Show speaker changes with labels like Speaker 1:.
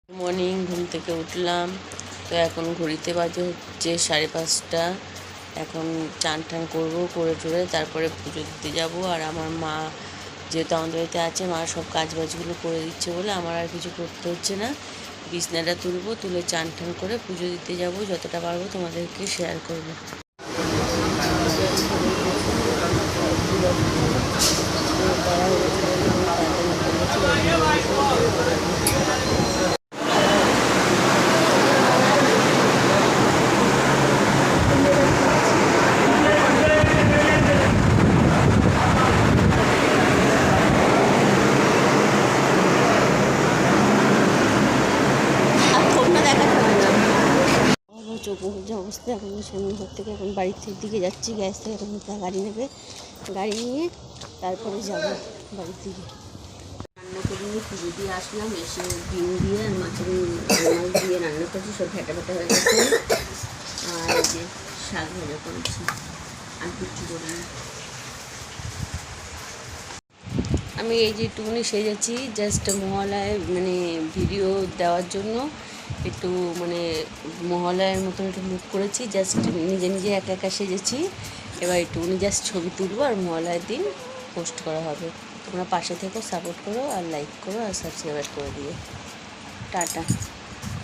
Speaker 1: Morning, ঘুম থেকে উঠলাম। তো এখন ঘড়িতে বাজে হচ্ছে 5:30। এখন চান টান করবো, করে টরে তারপরে পুজো দিতে যাবো। আর আমার মা যেহেতু আমাদের বাড়িতে আছে, মা সব কাজ বাজগুলো করে দিচ্ছে বলে আমার আর কিছু করতে হচ্ছে না। বিছনাটা তুলবো, তুলে চান টান করে পুজো দিতে যাবো। যতটা পারবো তোমাদেরকে শেয়ার করবো। চোখ মুখের যে অবস্থা, এখন সামনে ঘর থেকে এখন বাড়ির দিকে যাচ্ছি। গ্যাস থেকে এখন গাড়ি নেবে, গাড়ি নিয়ে তারপরে যাবো বাড়ির দিকে। রান্না করে নিয়ে পুজো দিয়ে আসলাম, এসে ডিম দিয়ে আর মাছ দিয়ে রান্না করছি। সব ফেটা ফেটা হয়ে গেছে। আর এই যে শাক ভাজা করেছি, আর কিছু করিনি। আমি এই যে একটুখানি সেজেছি জাস্ট মহালয়ায় মানে ভিডিও দেওয়ার জন্য। একটু মানে মহালয়ার মতন একটু লুক করেছি, জাস্ট নিজে নিজে একা একা সেজেছি। এবার একটুখানি জাস্ট ছবি তুলবো আর মহালয়ার দিন পোস্ট করা হবে। তোমরা পাশে থেকো, সাপোর্ট করো আর লাইক করো আর সাবস্ক্রাইব করে দিও। টাটা।